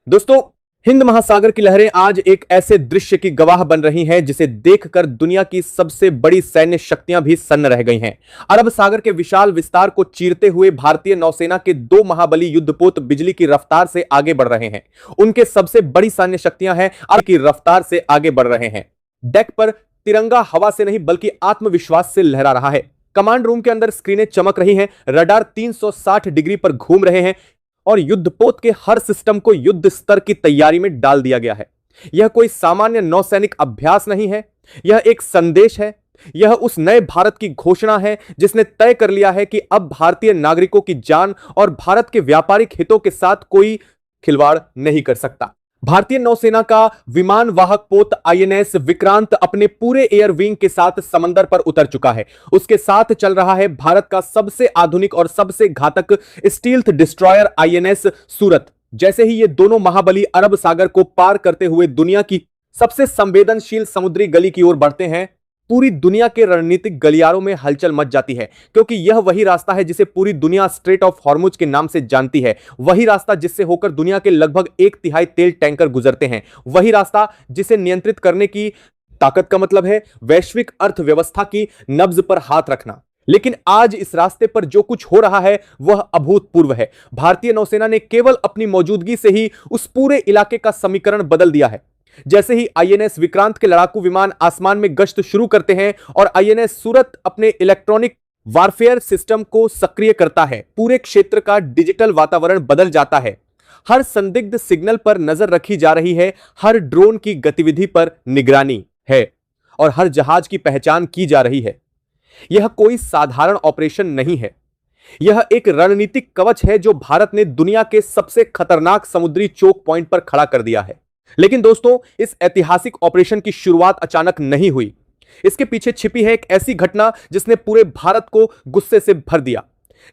दोस्तों, हिंद महासागर की लहरें आज एक ऐसे दृश्य की गवाह बन रही हैं जिसे देखकर दुनिया की सबसे बड़ी सैन्य शक्तियां भी सन्न रह गई हैं। अरब सागर के विशाल विस्तार को चीरते हुए भारतीय नौसेना के दो महाबली युद्धपोत बिजली की रफ्तार से आगे बढ़ रहे हैं। उनके सबसे बड़ी सैन्य शक्तियां हैं अरब की रफ्तार से आगे बढ़ रहे हैं। डेक पर तिरंगा हवा से नहीं बल्कि आत्मविश्वास से लहरा रहा है। कमांड रूम के अंदर स्क्रीनें चमक रही हैं, रडार 360 डिग्री पर घूम रहे हैं और युद्धपोत के हर सिस्टम को युद्ध स्तर की तैयारी में डाल दिया गया है। यह कोई सामान्य नौसैनिक अभ्यास नहीं है, यह एक संदेश है। यह उस नए भारत की घोषणा है जिसने तय कर लिया है कि अब भारतीय नागरिकों की जान और भारत के व्यापारिक हितों के साथ कोई खिलवाड़ नहीं कर सकता। भारतीय नौसेना का विमान वाहक पोत आईएनएस विक्रांत अपने पूरे एयर विंग के साथ समंदर पर उतर चुका है। उसके साथ चल रहा है भारत का सबसे आधुनिक और सबसे घातक स्टील्थ डिस्ट्रॉयर आईएनएस सूरत। जैसे ही ये दोनों महाबली अरब सागर को पार करते हुए दुनिया की सबसे संवेदनशील समुद्री गली की ओर बढ़ते हैं, पूरी दुनिया के रणनीतिक गलियारों में हलचल मच जाती है, क्योंकि यह वही रास्ता है जिसे पूरी दुनिया स्ट्रेट ऑफ हॉर्मुज के नाम से जानती है। वही रास्ता जिससे होकर दुनिया के लगभग 1/3 तेल टैंकर गुजरते हैं। वही रास्ता जिसे नियंत्रित करने की ताकत का मतलब है वैश्विक अर्थव्यवस्था की नब्ज पर हाथ रखना। लेकिन आज इस रास्ते पर जो कुछ हो रहा है वह अभूतपूर्व है। भारतीय नौसेना ने केवल अपनी मौजूदगी से ही उस पूरे इलाके का समीकरण बदल दिया है। जैसे ही आईएनएस विक्रांत के लड़ाकू विमान आसमान में गश्त शुरू करते हैं और आईएनएस सूरत अपने इलेक्ट्रॉनिक वारफेयर सिस्टम को सक्रिय करता है, पूरे क्षेत्र का डिजिटल वातावरण बदल जाता है। हर संदिग्ध सिग्नल पर नजर रखी जा रही है, हर ड्रोन की गतिविधि पर निगरानी है और हर जहाज की पहचान की जा रही है। यह कोई साधारण ऑपरेशन नहीं है, यह एक रणनीतिक कवच है जो भारत ने दुनिया के सबसे खतरनाक समुद्री चोक पॉइंट पर खड़ा कर दिया है। लेकिन दोस्तों, इस ऐतिहासिक ऑपरेशन की शुरुआत अचानक नहीं हुई। इसके पीछे छिपी है एक ऐसी घटना जिसने पूरे भारत को गुस्से से भर दिया।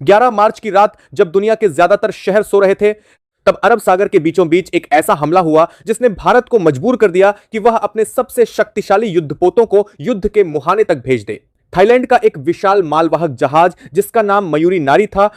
11 मार्च की रात जब दुनिया के ज्यादातर शहर सो रहे थे, तब अरब सागर के बीचों बीच एक ऐसा हमला हुआ जिसने भारत को मजबूर कर दिया कि वह अपने सबसे शक्तिशाली युद्धपोतों को युद्ध के मुहाने तक भेज दे। थाईलैंड का एक विशाल मालवाहक जहाज जिसका नाम मयूरी नारी था,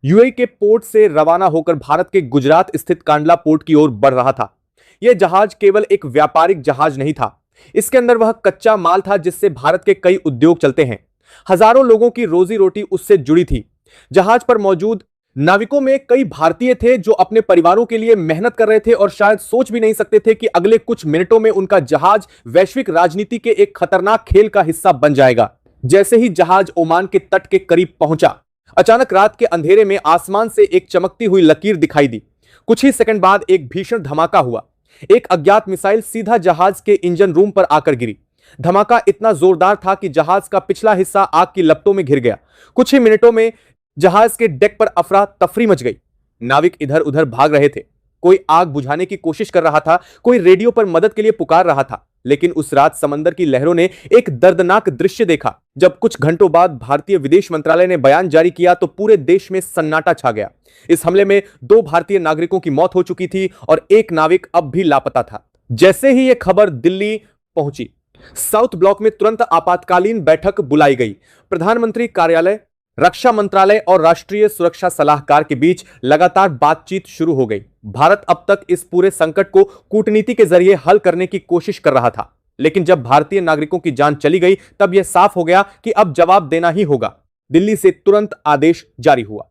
यूएई के पोर्ट से रवाना होकर भारत के गुजरात स्थित कांडला पोर्ट की ओर बढ़ रहा था। यह जहाज केवल एक व्यापारिक जहाज नहीं था, इसके अंदर वह कच्चा माल था जिससे भारत के कई उद्योग चलते हैं। हजारों लोगों की रोजी रोटी उससे जुड़ी थी। जहाज पर मौजूद नाविकों में कई भारतीय थे जो अपने परिवारों के लिए मेहनत कर रहे थे और शायद सोच भी नहीं सकते थे कि अगले कुछ मिनटों में उनका जहाज वैश्विक राजनीति के एक खतरनाक खेल का हिस्सा बन जाएगा। जैसे ही जहाज ओमान के तट के करीब पहुंचा, अचानक रात के अंधेरे में आसमान से एक चमकती हुई लकीर दिखाई दी। कुछ ही सेकंड बाद एक भीषण धमाका हुआ। एक अज्ञात मिसाइल सीधा जहाज के इंजन रूम पर आकर गिरी। धमाका इतना जोरदार था कि जहाज का पिछला हिस्सा आग की लपटों में घिर गया। कुछ ही मिनटों में जहाज के डेक पर अफरा तफरी मच गई। नाविक इधर उधर भाग रहे थे, कोई आग बुझाने की कोशिश कर रहा था, कोई रेडियो पर मदद के लिए पुकार रहा था। लेकिन उस रात समंदर की लहरों ने एक दर्दनाक दृश्य देखा। जब कुछ घंटों बाद भारतीय विदेश मंत्रालय ने बयान जारी किया तो पूरे देश में सन्नाटा छा गया। इस हमले में 2 भारतीय नागरिकों की मौत हो चुकी थी और एक नाविक अब भी लापता था। जैसे ही यह खबर दिल्ली पहुंची, साउथ ब्लॉक में तुरंत आपातकालीन बैठक बुलाई गई। प्रधानमंत्री कार्यालय, रक्षा मंत्रालय और राष्ट्रीय सुरक्षा सलाहकार के बीच लगातार बातचीत शुरू हो गई। भारत अब तक इस पूरे संकट को कूटनीति के जरिए हल करने की कोशिश कर रहा था, लेकिन जब भारतीय नागरिकों की जान चली गई तब यह साफ हो गया कि अब जवाब देना ही होगा। दिल्ली से तुरंत आदेश जारी हुआ।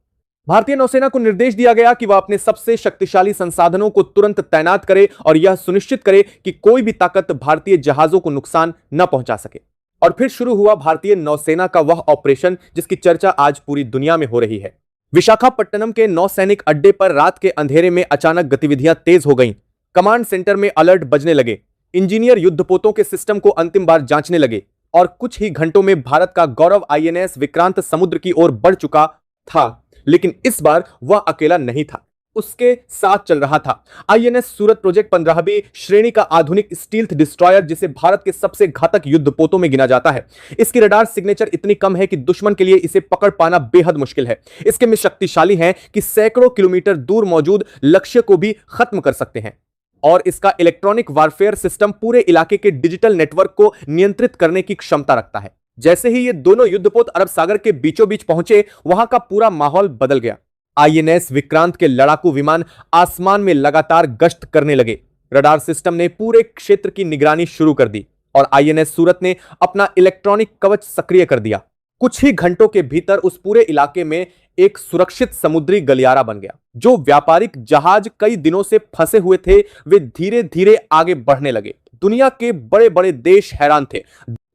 भारतीय नौसेना को निर्देश दिया गया कि वह अपने सबसे शक्तिशाली संसाधनों को तुरंत तैनात करे और यह सुनिश्चित करे कि कोई भी ताकत भारतीय जहाजों को नुकसान न पहुंचा सके। और फिर शुरू हुआ भारतीय नौसेना का वह ऑपरेशन जिसकी चर्चा आज पूरी दुनिया में हो रही है। विशाखापट्टनम के नौसैनिक अड्डे पर रात के अंधेरे में अचानक गतिविधियां तेज हो गईं। कमांड सेंटर में अलर्ट बजने लगे। इंजीनियर युद्धपोतों के सिस्टम को अंतिम बार जांचने लगे और कुछ ही घंटों में भारत का गौरव आईएनएस विक्रांत समुद्र की ओर बढ़ चुका था। लेकिन इस बार वह अकेला नहीं था, उसके साथ चल रहा था आईएनएस सूरत प्रोजेक्ट 15वीं श्रेणी का आधुनिक स्टील्थ डिस्ट्रॉयर, जिसे भारत के सबसे घातक युद्धपोतों में गिना जाता है। इसकी रडार सिग्नेचर इतनी कम है कि दुश्मन के लिए इसे पकड़ पाना बेहद मुश्किल है। इसके में शक्तिशाली है कि सैकड़ों किलोमीटर दूर मौजूद लक्ष्य को भी खत्म कर सकते हैं और इसका इलेक्ट्रॉनिक वारफेयर सिस्टम पूरे इलाके के डिजिटल नेटवर्क को नियंत्रित करने की क्षमता रखता है। जैसे ही ये दोनों युद्धपोत अरब सागर के बीचों बीच पहुंचे, वहां का पूरा माहौल बदल गया। आईएनएस विक्रांत के लड़ाकू विमान आसमान में लगातार गश्त करने लगे। रडार सिस्टम ने पूरे क्षेत्र की निगरानी शुरू कर दी और आईएनएस सूरत ने अपना इलेक्ट्रॉनिक कवच सक्रिय कर दिया। कुछ ही घंटों के भीतर उस पूरे इलाके में एक सुरक्षित समुद्री गलियारा बन गया। जो व्यापारिक जहाज कई दिनों से फंसे हुए थे, वे धीरे धीरे आगे बढ़ने लगे। दुनिया के बड़े बड़े देश हैरान थे।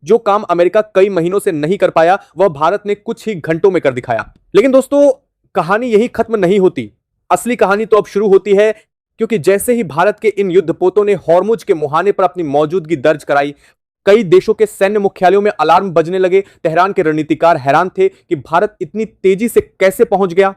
जो काम अमेरिका कई महीनों से नहीं कर पाया, वह भारत ने कुछ ही घंटों में कर दिखाया। लेकिन दोस्तों, कहानी यही खत्म नहीं होती। असली कहानी तो अब शुरू होती है, क्योंकि जैसे ही भारत के इन युद्धपोतों ने हॉर्मुज के मुहाने पर अपनी मौजूदगी दर्ज कराई, कई देशों के सैन्य मुख्यालयों में अलार्म बजने लगे। तेहरान के रणनीतिकार हैरान थे कि भारत इतनी तेजी से कैसे पहुंच गया।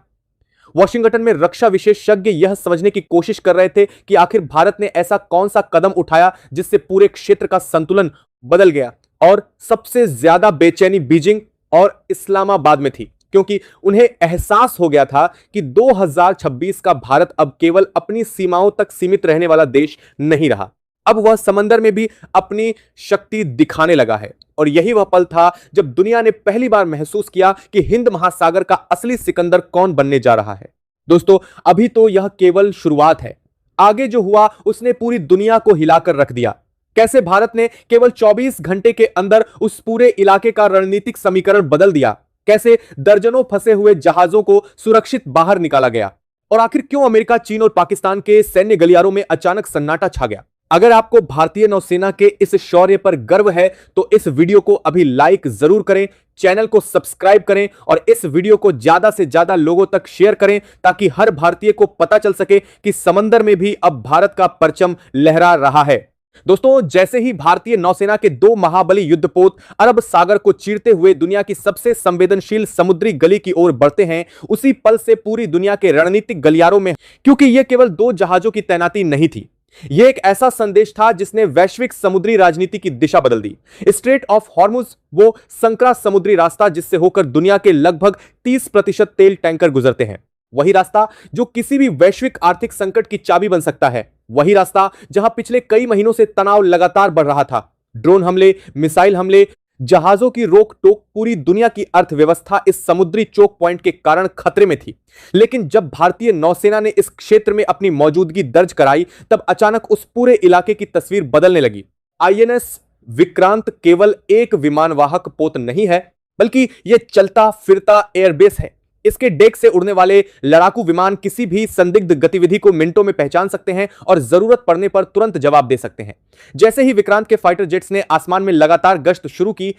वॉशिंगटन में रक्षा विशेषज्ञ यह समझने की कोशिश कर रहे थे कि आखिर भारत ने ऐसा कौन सा कदम उठाया जिससे पूरे क्षेत्र का संतुलन बदल गया। और सबसे ज्यादा बेचैनी बीजिंग और इस्लामाबाद में थी, क्योंकि उन्हें एहसास हो गया था कि 2026 का भारत अब केवल अपनी सीमाओं तक सीमित रहने वाला देश नहीं रहा। अब वह समंदर में भी अपनी शक्ति दिखाने लगा है। और यही वह पल था जब दुनिया ने पहली बार महसूस किया कि हिंद महासागर का असली सिकंदर कौन बनने जा रहा है। दोस्तों, अभी तो यह केवल शुरुआत है। आगे जो हुआ उसने पूरी दुनिया को हिलाकर रख दिया। कैसे भारत ने केवल 24 घंटे के अंदर उस पूरे इलाके का रणनीतिक समीकरण बदल दिया, कैसे दर्जनों फंसे हुए जहाजों को सुरक्षित बाहर निकाला गया, और आखिर क्यों अमेरिका, चीन और पाकिस्तान के सैन्य गलियारों में अचानक सन्नाटा छा गया। अगर आपको भारतीय नौसेना के इस शौर्य पर गर्व है तो इस वीडियो को अभी लाइक जरूर करें, चैनल को सब्सक्राइब करें और इस वीडियो को ज्यादा से ज्यादा लोगों तक शेयर करें, ताकि हर भारतीय को पता चल सके कि समंदर में भी अब भारत का परचम लहरा रहा है। दोस्तों, जैसे ही भारतीय नौसेना के 2 महाबली युद्धपोत अरब सागर को चीरते हुए दुनिया की सबसे संवेदनशील समुद्री गली की ओर बढ़ते हैं, उसी पल से पूरी दुनिया के रणनीतिक गलियारों में, क्योंकि यह केवल 2 जहाजों की तैनाती नहीं थी, यह एक ऐसा संदेश था जिसने वैश्विक समुद्री राजनीति की दिशा बदल दी। स्ट्रेट ऑफ हॉर्मुज, वो संकरा समुद्री रास्ता जिससे होकर दुनिया के लगभग 30% तेल टैंकर गुजरते हैं, वही रास्ता जो किसी भी वैश्विक आर्थिक संकट की चाबी बन सकता है। वही रास्ता जहां पिछले कई महीनों से तनाव लगातार बढ़ रहा था। ड्रोन हमले, मिसाइल हमले, जहाजों की रोक टोक, पूरी दुनिया की अर्थव्यवस्था इस समुद्री चोक पॉइंट के कारण खतरे में थी। लेकिन जब भारतीय नौसेना ने इस क्षेत्र में अपनी मौजूदगी दर्ज कराई, तब अचानक उस पूरे इलाके की तस्वीर बदलने लगी। आईएनएस विक्रांत केवल एक विमानवाहक पोत नहीं है, बल्कि यह चलता फिरता एयरबेस है। इसके डेक से उड़ने वाले लड़ाकू विमान किसी भी संदिग्ध गतिविधि को मिनटों में पहचान सकते हैं और जरूरत पड़ने पर तुरंत जवाब दे सकते हैं। जैसे ही विक्रांत के फाइटर जेट्स ने आसमान में लगातार गश्त शुरू की,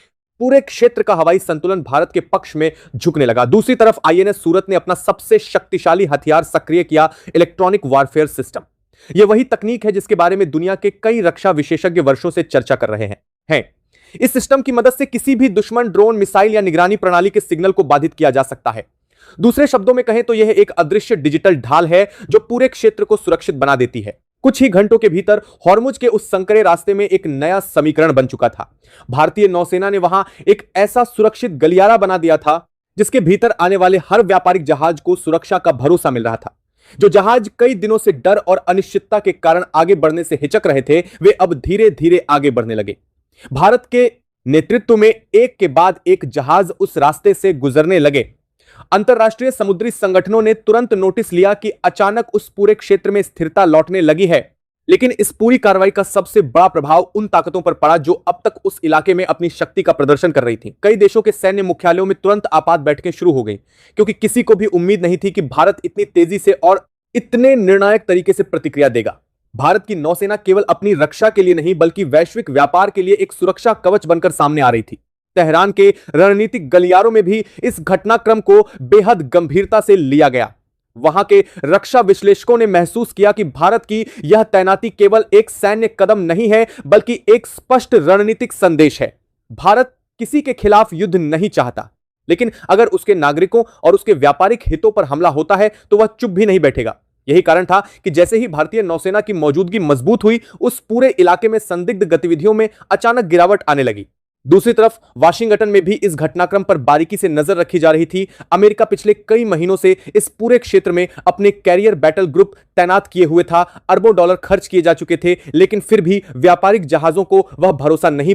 पूरे क्षेत्र का हवाई संतुलन भारत के पक्ष में झुकने लगा। दूसरी तरफ आईएनएस सूरत ने अपना सबसे शक्तिशाली हथियार सक्रिय किया, इलेक्ट्रॉनिक वारफेयर सिस्टम। यह वही तकनीक है जिसके बारे में दुनिया के कई रक्षा विशेषज्ञ वर्षों से चर्चा कर रहे हैं। इस सिस्टम की मदद से किसी भी दुश्मन ड्रोन, मिसाइल या निगरानी प्रणाली के सिग्नल को बाधित किया जा सकता है। दूसरे शब्दों में कहें तो यह एक अदृश्य डिजिटल ढाल है जो पूरे क्षेत्र को सुरक्षित बना देती है। कुछ ही घंटों के भीतर हॉर्मुज के उस संकरे रास्ते में एक नया समीकरण बन चुका था। भारतीय नौसेना ने वहां एक ऐसा सुरक्षित गलियारा बना दिया था जिसके भीतर आने वाले हर व्यापारिक जहाज को सुरक्षा का भरोसा मिल रहा था। जो जहाज कई दिनों से डर और अनिश्चितता के कारण आगे बढ़ने से हिचक रहे थे, वे अब धीरे धीरे आगे बढ़ने लगे। भारत के नेतृत्व में एक के बाद एक जहाज उस रास्ते से गुजरने लगे। अंतरराष्ट्रीय समुद्री संगठनों ने तुरंत नोटिस लिया कि अचानक उस पूरे क्षेत्र में स्थिरता लौटने लगी है। लेकिन इस पूरी कार्रवाई का सबसे बड़ा प्रभाव उन ताकतों पर पड़ा जो अब तक उस इलाके में अपनी शक्ति का प्रदर्शन कर रही थी। कई देशों के सैन्य मुख्यालयों में तुरंत आपात बैठकें शुरू हो गई, क्योंकि किसी को भी उम्मीद नहीं थी कि भारत इतनी तेजी से और इतने निर्णायक तरीके से प्रतिक्रिया देगा। भारत की नौसेना केवल अपनी रक्षा के लिए नहीं, बल्कि वैश्विक व्यापार के लिए एक सुरक्षा कवच बनकर सामने आ रही थी। तेहरान के रणनीतिक गलियारों में भी इस घटनाक्रम को बेहद गंभीरता से लिया गया। वहां के रक्षा विश्लेषकों ने महसूस किया कि भारत की यह तैनाती केवल एक सैन्य कदम नहीं है, बल्कि एक स्पष्ट रणनीतिक संदेश है। भारत किसी के खिलाफ युद्ध नहीं चाहता, लेकिन अगर उसके नागरिकों और उसके व्यापारिक हितों पर हमला होता है तो वह चुप भी नहीं बैठेगा। यही कारण था कि जैसे ही भारतीय नौसेना की मौजूदगी मजबूत हुई, उस पूरे इलाके में संदिग्ध गतिविधियों में अचानक गिरावट आने लगी। दूसरी तरफ वाशिंगटन में भी इस घटनाक्रम पर बारीकी से नजर रखी जा रही थी। अमेरिका पिछले कई महीनों से इस पूरे क्षेत्र में अपने कैरियर बैटल ग्रुप तैनात किए हुए था। अरबों डॉलर खर्च किए जा चुके थे, लेकिन फिर भी व्यापारिक जहाजों को वह भरोसा नहीं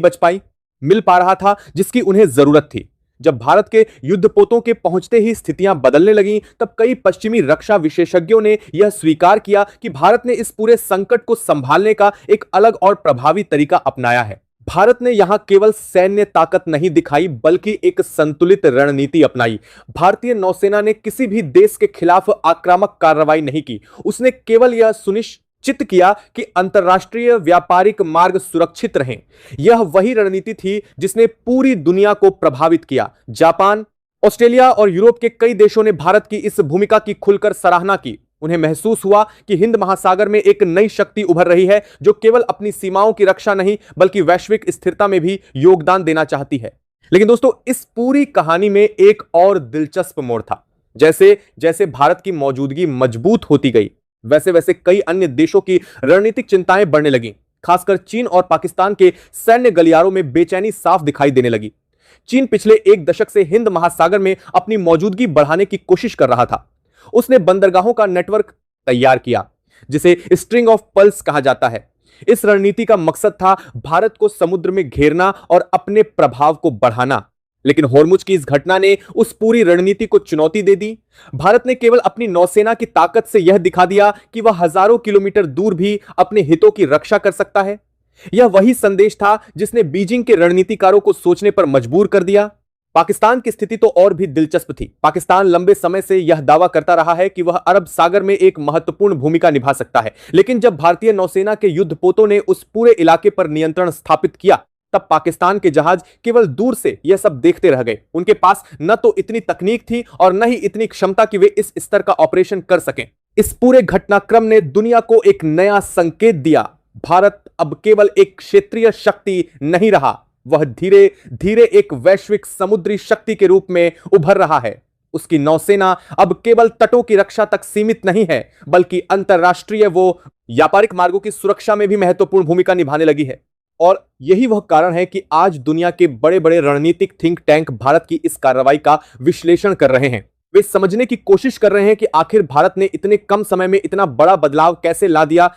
मिल पा रहा था जिसकी उन्हें जरूरत थी। जब भारत के युद्धपोतों के पहुंचते ही स्थितियां बदलने लगीं, तब कई पश्चिमी रक्षा विशेषज्ञों ने यह स्वीकार किया कि भारत ने इस पूरे संकट को संभालने का एक अलग और प्रभावी तरीका अपनाया है। भारत ने यहां केवल सैन्य ताकत नहीं दिखाई, बल्कि एक संतुलित रणनीति अपनाई। भारतीय नौसेना ने किसी भी देश के खिलाफ आक्रामक कार्रवाई नहीं की। उसने केवल यह सुनिश्चित किया कि अंतरराष्ट्रीय व्यापारिक मार्ग सुरक्षित रहें। यह वही रणनीति थी जिसने पूरी दुनिया को प्रभावित किया। जापान, ऑस्ट्रेलिया और यूरोप के कई देशों ने भारत की इस भूमिका की खुलकर सराहना की। उन्हें महसूस हुआ कि हिंद महासागर में एक नई शक्ति उभर रही है, जो केवल अपनी सीमाओं की रक्षा नहीं, बल्कि वैश्विक स्थिरता में भी योगदान देना चाहती है। लेकिन दोस्तों, इस पूरी कहानी में एक और दिलचस्प मोड़ था। जैसे जैसे भारत की मौजूदगी मजबूत होती गई, वैसे वैसे कई अन्य देशों की रणनीतिक चिंताएं बढ़ने लगीं। खासकर चीन और पाकिस्तान के सैन्य गलियारों में बेचैनी साफ दिखाई देने लगी। चीन पिछले एक दशक से हिंद महासागर में अपनी मौजूदगी बढ़ाने की कोशिश कर रहा था। उसने बंदरगाहों का नेटवर्क तैयार किया, जिसे स्ट्रिंग ऑफ पर्ल्स कहा जाता है। इस रणनीति का मकसद था भारत को समुद्र में घेरना और अपने प्रभाव को बढ़ाना। लेकिन होर्मुज की इस घटना ने उस पूरी रणनीति को चुनौती दे दी। भारत ने केवल अपनी नौसेना की ताकत से यह दिखा दिया कि वह हजारों किलोमीटर दूर भी अपने हितों की रक्षा कर सकता है। यह वही संदेश था जिसने बीजिंग के रणनीतिकारों को सोचने पर मजबूर कर दिया। पाकिस्तान की स्थिति तो और भी दिलचस्प थी। पाकिस्तान लंबे समय से यह दावा करता रहा है कि वह अरब सागर में एक महत्वपूर्ण भूमिका निभा सकता है। लेकिन जब भारतीय नौसेना के युद्धपोतों ने उस पूरे इलाके पर नियंत्रण स्थापित किया, तब पाकिस्तान के जहाज केवल दूर से यह सब देखते रह गए। उनके पास न तो इतनी तकनीक थी और न ही इतनी क्षमता कि वे इस स्तर का ऑपरेशन कर सकें। इस पूरे घटनाक्रम ने दुनिया को एक नया संकेत दिया। भारत अब केवल एक क्षेत्रीय शक्ति नहीं रहा, वह धीरे धीरे एक वैश्विक समुद्री शक्ति के रूप में उभर रहा है। उसकी नौसेना अब केवल तटों की रक्षा तक सीमित नहीं है, बल्कि अंतरराष्ट्रीय व्यापारिक मार्गों की सुरक्षा में भी महत्वपूर्ण भूमिका निभाने लगी है। और यही वह कारण है कि आज दुनिया के बड़े बड़े रणनीतिक थिंक टैंक भारत की इस कार्रवाई का विश्लेषण कर रहे हैं। वे समझने की कोशिश कर रहे हैं कि आखिर भारत ने इतने कम समय में इतना बड़ा बदलाव कैसे ला दिया।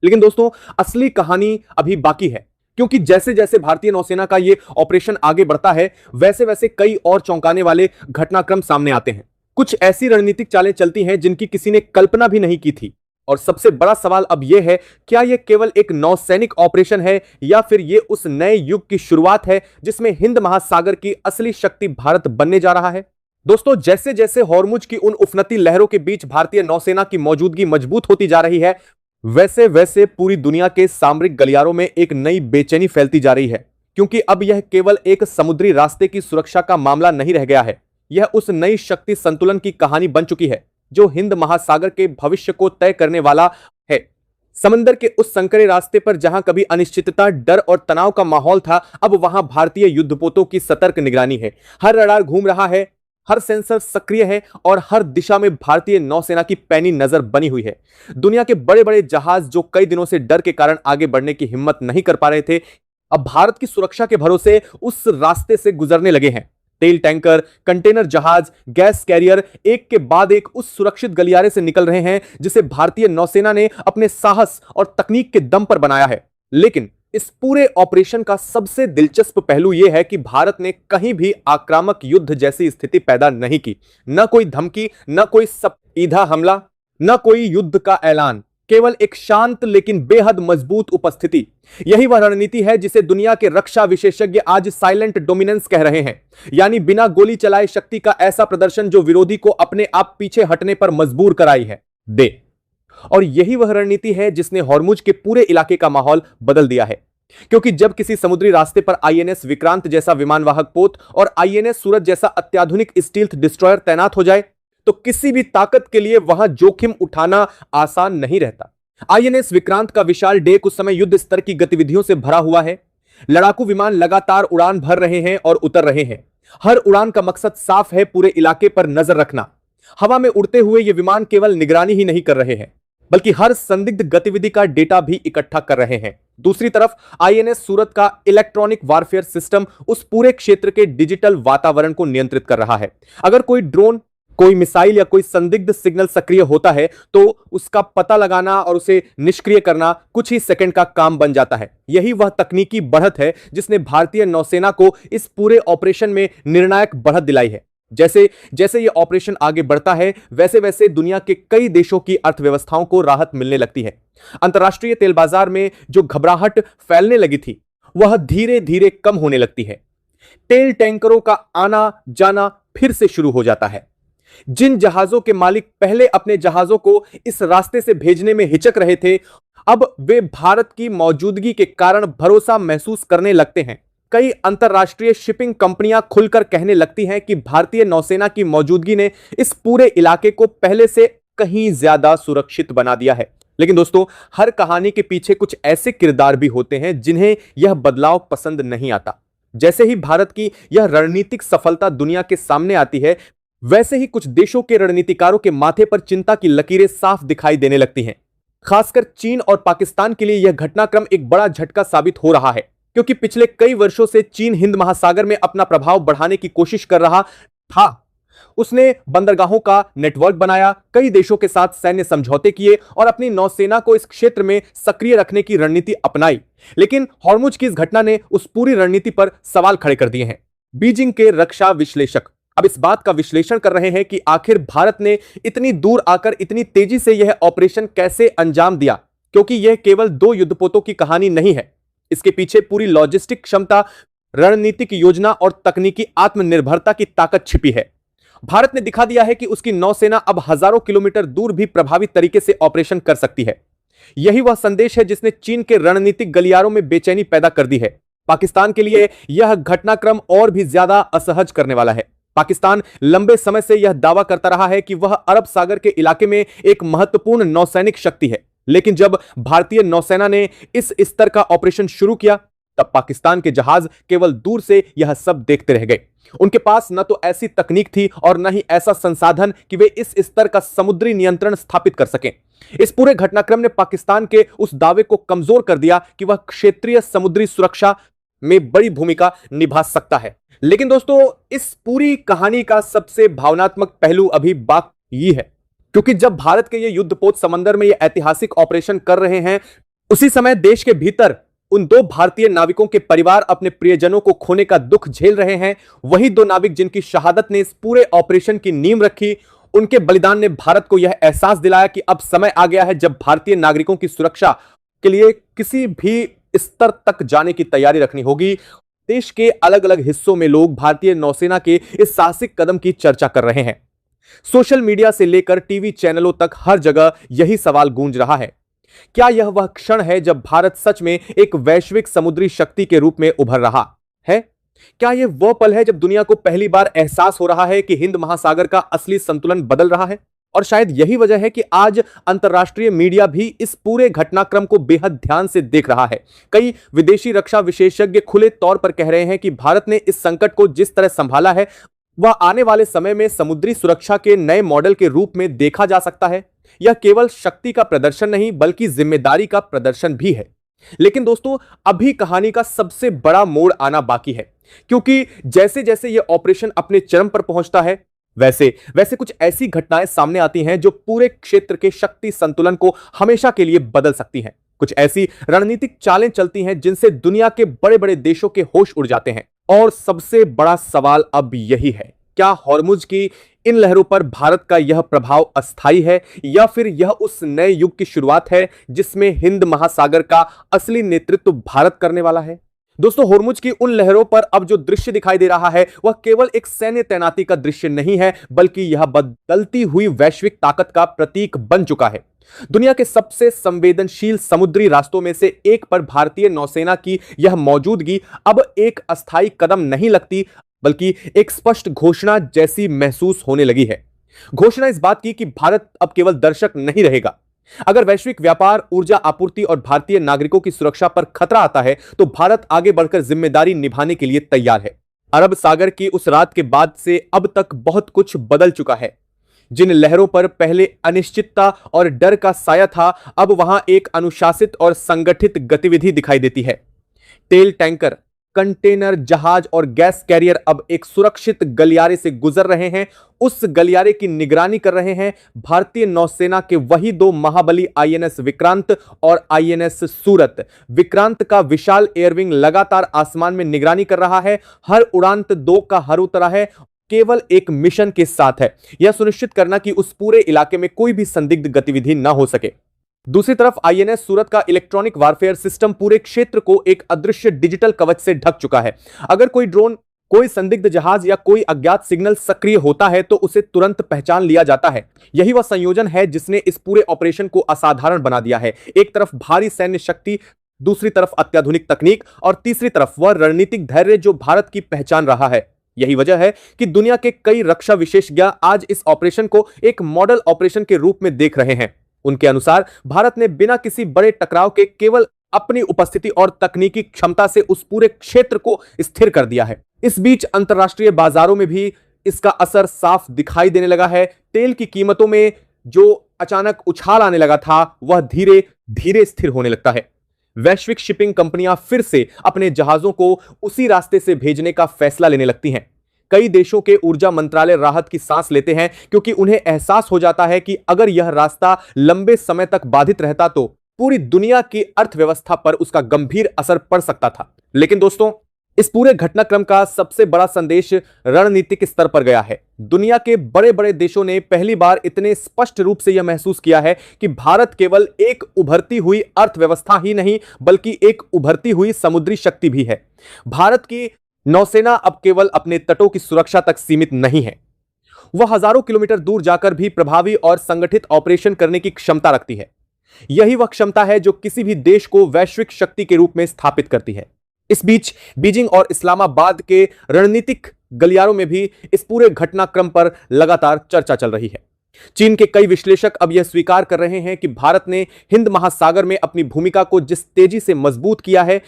लेकिन दोस्तों, असली कहानी अभी बाकी है, क्योंकि जैसे जैसे भारतीय नौसेना का यह ऑपरेशन आगे बढ़ता है, वैसे वैसे कई और चौंकाने वाले घटनाक्रम सामने आते हैं। कुछ ऐसी रणनीतिक चालें चलती हैं जिनकी किसी ने कल्पना भी नहीं की थी। और सबसे बड़ा सवाल अब यह है, क्या यह केवल एक नौसैनिक ऑपरेशन है या फिर यह उस नए युग की शुरुआत है जिसमें हिंद महासागर की असली शक्ति भारत बनने जा रहा है। दोस्तों, जैसे जैसे होर्मुज की उन उफनती लहरों के बीच भारतीय नौसेना की मौजूदगी मजबूत होती जा रही है, वैसे वैसे पूरी दुनिया के सामरिक गलियारों में एक नई बेचैनी फैलती जा रही है। क्योंकि अब यह केवल एक समुद्री रास्ते की सुरक्षा का मामला नहीं रह गया है, यह उस नई शक्ति संतुलन की कहानी बन चुकी है जो हिंद महासागर के भविष्य को तय करने वाला है। समंदर के उस संकरे रास्ते पर जहां कभी अनिश्चितता, डर और तनाव का माहौल था, अब वहां भारतीय युद्धपोतों की सतर्क निगरानी है। हर रडार घूम रहा है, हर सेंसर सक्रिय है और हर दिशा में भारतीय नौसेना की पैनी नजर बनी हुई है। दुनिया के बड़े बड़े जहाज जो कई दिनों से डर के कारण आगे बढ़ने की हिम्मत नहीं कर पा रहे थे, अब भारत की सुरक्षा के भरोसे उस रास्ते से गुजरने लगे हैं। तेल टैंकर, कंटेनर जहाज, गैस कैरियर एक के बाद एक उस सुरक्षित गलियारे से निकल रहे हैं जिसे भारतीय नौसेना ने अपने साहस और तकनीक के दम पर बनाया है। लेकिन इस पूरे ऑपरेशन का सबसे दिलचस्प पहलू यह है कि भारत ने कहीं भी आक्रामक युद्ध जैसी स्थिति पैदा नहीं की। न कोई धमकी, न कोई सीधा हमला, न कोई युद्ध का ऐलान, केवल एक शांत लेकिन बेहद मजबूत उपस्थिति। यही वह रणनीति है जिसे दुनिया के रक्षा विशेषज्ञ आज साइलेंट डोमिनेंस कह रहे हैं, यानी बिना गोली चलाए शक्ति का ऐसा प्रदर्शन जो विरोधी को अपने आप पीछे हटने पर मजबूर कराई है दे। और यही वह रणनीति है जिसने होर्मुज के पूरे इलाके का माहौल बदल दिया है। क्योंकि जब किसी समुद्री रास्ते पर आईएनएस विक्रांत जैसा विमानवाहक पोत और आईएनएस सूरज जैसा अत्याधुनिक स्टील्थ डिस्ट्रॉयर तैनात हो जाए, तो किसी भी ताकत के लिए वहां जोखिम उठाना आसान नहीं रहता। आईएनएस विक्रांत का विशाल डेक उस समय युद्ध स्तर की गतिविधियों से भरा हुआ है। लड़ाकू विमान लगातार उड़ान भर रहे हैं और उतर रहे हैं। हर उड़ान का मकसद साफ है, पूरे इलाके पर नजर रखना। हवा में उड़ते हुए ये विमान केवल निगरानी ही नहीं कर रहे हैं, बल्कि हर संदिग्ध गतिविधि का डेटा भी इकट्ठा कर रहे हैं। दूसरी तरफ आईएनएस सूरत का इलेक्ट्रॉनिक वारफेयर सिस्टम उस पूरे क्षेत्र के डिजिटल वातावरण को नियंत्रित कर रहा है। अगर कोई ड्रोन, कोई मिसाइल या कोई संदिग्ध सिग्नल सक्रिय होता है तो उसका पता लगाना और उसे निष्क्रिय करना कुछ ही सेकंड का काम बन जाता है। यही वह तकनीकी बढ़त है जिसने भारतीय नौसेना को इस पूरे ऑपरेशन में निर्णायक बढ़त दिलाई है। जैसे जैसे यह ऑपरेशन आगे बढ़ता है वैसे वैसे दुनिया के कई देशों की अर्थव्यवस्थाओं को राहत मिलने लगती है। अंतर्राष्ट्रीय तेल बाजार में जो घबराहट फैलने लगी थी वह धीरे धीरे कम होने लगती है। तेल टैंकरों का आना जाना फिर से शुरू हो जाता है। जिन जहाजों के मालिक पहले अपने जहाजों को इस रास्ते से भेजने में हिचक रहे थे, अब वे भारत की मौजूदगी के कारण भरोसा महसूस करने लगते हैं। कई अंतरराष्ट्रीय शिपिंग कंपनियां खुलकर कहने लगती हैं कि भारतीय नौसेना की मौजूदगी ने इस पूरे इलाके को पहले से कहीं ज्यादा सुरक्षित बना दिया है। लेकिन दोस्तों, हर कहानी के पीछे कुछ ऐसे किरदार भी होते हैं जिन्हें यह बदलाव पसंद नहीं आता। जैसे ही भारत की यह रणनीतिक सफलता दुनिया के सामने आती है, वैसे ही कुछ देशों के रणनीतिकारों के माथे पर चिंता की लकीरें साफ दिखाई देने लगती हैं। खासकर चीन और पाकिस्तान के लिए यह घटनाक्रम एक बड़ा झटका साबित हो रहा है, क्योंकि पिछले कई वर्षों से चीन हिंद महासागर में अपना प्रभाव बढ़ाने की कोशिश कर रहा था। उसने बंदरगाहों का नेटवर्क बनाया, कई देशों के साथ सैन्य समझौते किए और अपनी नौसेना को इस क्षेत्र में सक्रिय रखने की रणनीति अपनाई। लेकिन हॉर्मुज की इस घटना ने उस पूरी रणनीति पर सवाल खड़े कर दिए हैं। बीजिंग के रक्षा विश्लेषक अब इस बात का विश्लेषण कर रहे हैं कि आखिर भारत ने इतनी दूर आकर इतनी तेजी से यह ऑपरेशन कैसे अंजाम दिया, क्योंकि यह केवल दो युद्धपोतों की कहानी नहीं है। इसके पीछे पूरी लॉजिस्टिक क्षमता, रणनीतिक योजना और तकनीकी आत्मनिर्भरता की ताकत छिपी है। भारत ने दिखा दिया है कि उसकी नौसेना अब हजारों किलोमीटर दूर भी प्रभावी तरीके से ऑपरेशन कर सकती है। यही वह संदेश है जिसने चीन के रणनीतिक गलियारों में बेचैनी पैदा कर दी है। पाकिस्तान के लिए यह घटनाक्रम और भी ज्यादा असहज करने वाला है। पाकिस्तान लंबे समय से यह दावा करता रहा है कि वह अरब सागर के इलाके में एक महत्वपूर्ण नौसैनिक शक्ति है, लेकिन जब भारतीय नौसेना ने इस स्तर का ऑपरेशन शुरू किया तब पाकिस्तान के जहाज केवल दूर से यह सब देखते रह गए। उनके पास न तो ऐसी तकनीक थी और न ही ऐसा संसाधन कि वे इस स्तर का समुद्री नियंत्रण स्थापित कर सकें। इस पूरे घटनाक्रम ने पाकिस्तान के उस दावे को कमजोर कर दिया कि वह क्षेत्रीय समुद्री सुरक्षा में बड़ी भूमिका निभा सकता है। लेकिन दोस्तों, इस पूरी कहानी का सबसे भावनात्मक पहलू अभी बाकी है, क्योंकि जब भारत के ये युद्धपोत समंदर में ये ऐतिहासिक ऑपरेशन कर रहे हैं, उसी समय देश के भीतर उन दो भारतीय नाविकों के परिवार अपने प्रियजनों को खोने का दुख झेल रहे हैं। वही दो नाविक जिनकी शहादत ने इस पूरे ऑपरेशन की नींव रखी, उनके बलिदान ने भारत को यह एहसास दिलाया कि अब समय आ गया है जब भारतीय नागरिकों की सुरक्षा के लिए किसी भी स्तर तक जाने की तैयारी रखनी होगी। देश के अलग अलग हिस्सों में लोग भारतीय नौसेना के इस साहसिक कदम की चर्चा कर रहे हैं। सोशल मीडिया से लेकर टीवी चैनलों तक हर जगह यही सवाल गूंज रहा है, क्या यह वह क्षण है जब भारत सच में एक वैश्विक समुद्री शक्ति के रूप में उभर रहा है? क्या यह वह पल है जब दुनिया को पहली बार एहसास हो रहा है कि हिंद महासागर का असली संतुलन बदल रहा है? और शायद यही वजह है कि आज अंतर्राष्ट्रीय मीडिया भी इस पूरे घटनाक्रम को बेहद ध्यान से देख रहा है। कई विदेशी रक्षा विशेषज्ञ खुले तौर पर कह रहे हैं कि भारत ने इस संकट को जिस तरह संभाला है वह आने वाले समय में समुद्री सुरक्षा के नए मॉडल के रूप में देखा जा सकता है। यह केवल शक्ति का प्रदर्शन नहीं बल्कि जिम्मेदारी का प्रदर्शन भी है। लेकिन दोस्तों, अभी कहानी का सबसे बड़ा मोड़ आना बाकी है, क्योंकि जैसे जैसे यह ऑपरेशन अपने चरम पर पहुंचता है वैसे वैसे कुछ ऐसी घटनाएं सामने आती हैं जो पूरे क्षेत्र के शक्ति संतुलन को हमेशा के लिए बदल सकती हैं। कुछ ऐसी रणनीतिक चालें चलती हैं जिनसे दुनिया के बड़े बड़े देशों के होश उड़ जाते हैं। और सबसे बड़ा सवाल अब यही है, क्या हॉर्मुज की इन लहरों पर भारत का यह प्रभाव अस्थायी है या फिर यह उस नए युग की शुरुआत है जिसमें हिंद महासागर का असली नेतृत्व भारत करने वाला है? दोस्तों, हॉर्मुज की उन लहरों पर अब जो दृश्य दिखाई दे रहा है वह केवल एक सैन्य तैनाती का दृश्य नहीं है, बल्कि यह बदलती हुई वैश्विक ताकत का प्रतीक बन चुका है। दुनिया के सबसे संवेदनशील समुद्री रास्तों में से एक पर भारतीय नौसेना की यह मौजूदगी अब एक अस्थायी कदम नहीं लगती, बल्कि एक स्पष्ट घोषणा जैसी महसूस होने लगी है। घोषणा इस बात की कि भारत अब केवल दर्शक नहीं रहेगा। अगर वैश्विक व्यापार, ऊर्जा आपूर्ति और भारतीय नागरिकों की सुरक्षा पर खतरा आता है तो भारत आगे बढ़कर जिम्मेदारी निभाने के लिए तैयार है। अरब सागर की उस रात के बाद से अब तक बहुत कुछ बदल चुका है। जिन लहरों पर पहले अनिश्चितता और डर का साया था, अब वहां एक अनुशासित और संगठित गतिविधि दिखाई देती है। तेल टैंकर कंटेनर, जहाज और गैस कैरियर अब एक सुरक्षित गलियारे से गुजर रहे हैं। उस गलियारे की निगरानी कर रहे हैं भारतीय नौसेना के वही दो महाबली आईएनएस विक्रांत और आईएनएस सूरत। विक्रांत का विशाल एयरविंग लगातार आसमान में निगरानी कर रहा है। हर उड़ान 2 का हर उतरा है, केवल एक मिशन के साथ है, यह सुनिश्चित करना कि उस पूरे इलाके में कोई भी संदिग्ध गतिविधि न हो सके। दूसरी तरफ आईएनएस सूरत का इलेक्ट्रॉनिक वारफेयर सिस्टम पूरे क्षेत्र को एक अदृश्य डिजिटल कवच से ढक चुका है। अगर कोई ड्रोन, कोई संदिग्ध जहाज या कोई अज्ञात सिग्नल सक्रिय होता है तो उसे तुरंत पहचान लिया जाता है। यही वह संयोजन है जिसने इस पूरे ऑपरेशन को असाधारण बना दिया है। एक तरफ भारी सैन्य शक्ति, दूसरी तरफ अत्याधुनिक तकनीक और तीसरी तरफ वह रणनीतिक धैर्य जो भारत की पहचान रहा है। यही वजह है कि दुनिया के कई रक्षा विशेषज्ञ आज इस ऑपरेशन को एक मॉडल ऑपरेशन के रूप में देख रहे हैं। उनके अनुसार भारत ने बिना किसी बड़े टकराव के केवल अपनी उपस्थिति और तकनीकी क्षमता से उस पूरे क्षेत्र को स्थिर कर दिया है। इस बीच अंतर्राष्ट्रीय बाजारों में भी इसका असर साफ दिखाई देने लगा है। तेल की कीमतों में जो अचानक उछाल आने लगा था वह धीरे धीरे स्थिर होने लगता है। वैश्विक शिपिंग कंपनियां फिर से अपने जहाजों को उसी रास्ते से भेजने का फैसला लेने लगती हैं। कई देशों के ऊर्जा मंत्रालय राहत की सांस लेते हैं क्योंकि उन्हें एहसास हो जाता है कि अगर यह रास्ता लंबे समय तक बाधित रहता तो पूरी दुनिया की अर्थव्यवस्था पर उसका गंभीर असर पड़ सकता था। लेकिन दोस्तों, इस पूरे घटनाक्रम का सबसे बड़ा संदेश रणनीतिक स्तर पर गया है। दुनिया के बड़े बड़े देशों ने पहली बार इतने स्पष्ट रूप से यह महसूस किया है कि भारत केवल एक उभरती हुई अर्थव्यवस्था ही नहीं बल्कि एक उभरती हुई समुद्री शक्ति भी है। भारत की नौसेना अब केवल अपने तटों की सुरक्षा तक सीमित नहीं है, वह हजारों किलोमीटर दूर जाकर भी प्रभावी और संगठित ऑपरेशन करने की क्षमता रखती है। यही वह क्षमता है जो किसी भी देश को वैश्विक शक्ति के रूप में स्थापित करती है। इस बीच बीजिंग और इस्लामाबाद के रणनीतिक गलियारों में भी इस पूरे घटनाक्रम पर लगातार चर्चा चल रही है। चीन के कई विश्लेषक अब यह स्वीकार कर रहे हैं कि भारत ने हिंद महासागर में अपनी भूमिका को जिस तेजी से मजबूत किया है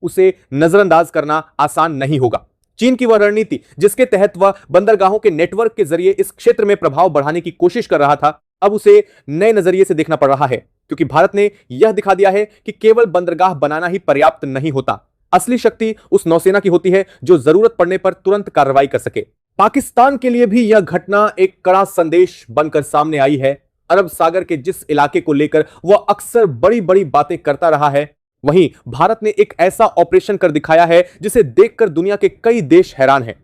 उसे नजरअंदाज करना आसान नहीं होगा। चीन की वह रणनीति जिसके तहत वह बंदरगाहों के नेटवर्क के जरिए इस क्षेत्र में प्रभाव बढ़ाने की कोशिश कर रहा था, अब उसे नए नजरिए से देखना पड़ रहा है, क्योंकि भारत ने यह दिखा दिया है कि केवल बंदरगाह बनाना ही पर्याप्त नहीं होता। असली शक्ति उस नौसेना की होती है जो जरूरत पड़ने पर तुरंत कार्रवाई कर सके। पाकिस्तान के लिए भी यह घटना एक कड़ा संदेश बनकर सामने आई है। अरब सागर के जिस इलाके को लेकर वह अक्सर बड़ी बड़ी बातें करता रहा है, वहीं भारत ने एक ऐसा ऑपरेशन कर दिखाया है जिसे देखकर दुनिया के कई देश हैरान हैं।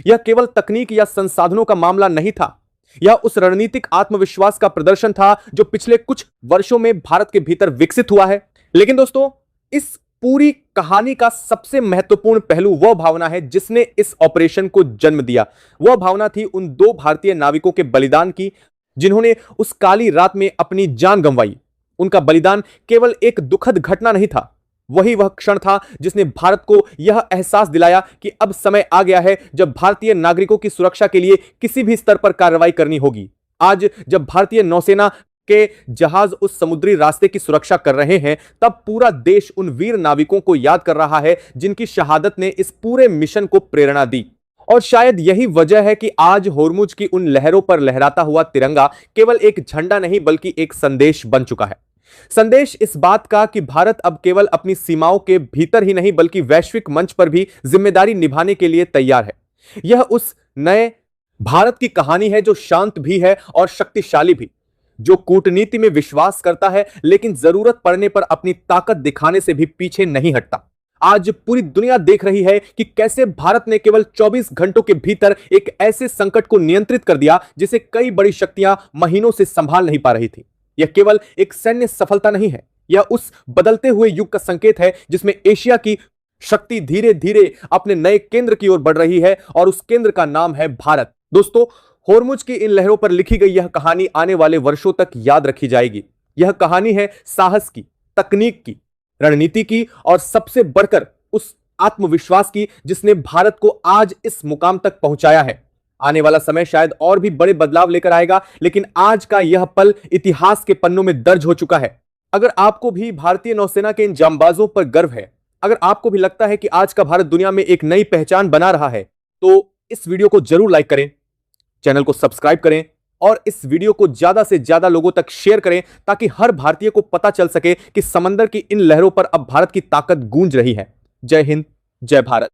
यह केवल तकनीक या संसाधनों का मामला नहीं था, यह उस रणनीतिक आत्मविश्वास का प्रदर्शन था जो पिछले कुछ वर्षों में भारत के भीतर विकसित हुआ है। लेकिन दोस्तों, इस पूरी कहानी का सबसे महत्वपूर्ण पहलू वह भावना है जिसने इस ऑपरेशन को जन्म दिया। वह भावना थी उन 2 भारतीय नाविकों के बलिदान की जिन्होंने उस काली रात में अपनी जान गंवाई। उनका बलिदान केवल एक दुखद घटना नहीं था, वही वह क्षण था जिसने भारत को यह एहसास दिलाया कि अब समय आ गया है जब भारतीय नागरिकों की सुरक्षा के लिए किसी भी स्तर पर कार्रवाई करनी होगी। आज जब भारतीय नौसेना के जहाज उस समुद्री रास्ते की सुरक्षा कर रहे हैं, तब पूरा देश उन वीर नाविकों को याद कर रहा है जिनकी शहादत ने इस पूरे मिशन को प्रेरणा दी। और शायद यही वजह है कि आज होर्मुज की उन लहरों पर लहराता हुआ तिरंगा केवल एक झंडा नहीं बल्कि एक संदेश बन चुका है। संदेश इस बात का कि भारत अब केवल अपनी सीमाओं के भीतर ही नहीं बल्कि वैश्विक मंच पर भी जिम्मेदारी निभाने के लिए तैयार है। यह उस नए भारत की कहानी है जो शांत भी है और शक्तिशाली भी, जो कूटनीति में विश्वास करता है लेकिन जरूरत पड़ने पर अपनी ताकत दिखाने से भी पीछे नहीं हटता। आज पूरी दुनिया देख रही है कि कैसे भारत ने केवल 24 घंटों के भीतर एक ऐसे संकट को नियंत्रित कर दिया जिसे कई बड़ी शक्तियां महीनों से संभाल नहीं पा रही थी। यह केवल एक सैन्य सफलता नहीं है, यह उस बदलते हुए युग का संकेत है जिसमें एशिया की शक्ति धीरे धीरे अपने नए केंद्र की ओर बढ़ रही है और उस केंद्र का नाम है भारत। दोस्तों, होर्मुज की इन लहरों पर लिखी गई यह कहानी आने वाले वर्षों तक याद रखी जाएगी। यह कहानी है साहस की, तकनीक की, रणनीति की और सबसे बढ़कर उस आत्मविश्वास की जिसने भारत को आज इस मुकाम तक पहुंचाया है। आने वाला समय शायद और भी बड़े बदलाव लेकर आएगा, लेकिन आज का यह पल इतिहास के पन्नों में दर्ज हो चुका है। अगर आपको भी भारतीय नौसेना के इन जांबाजों पर गर्व है, अगर आपको भी लगता है कि आज का भारत दुनिया में एक नई पहचान बना रहा है, तो इस वीडियो को जरूर लाइक करें, चैनल को सब्सक्राइब करें और इस वीडियो को ज्यादा से ज्यादा लोगों तक शेयर करें ताकि हर भारतीय को पता चल सके कि समंदर की इन लहरों पर अब भारत की ताकत गूंज रही है। जय हिंद, जय भारत।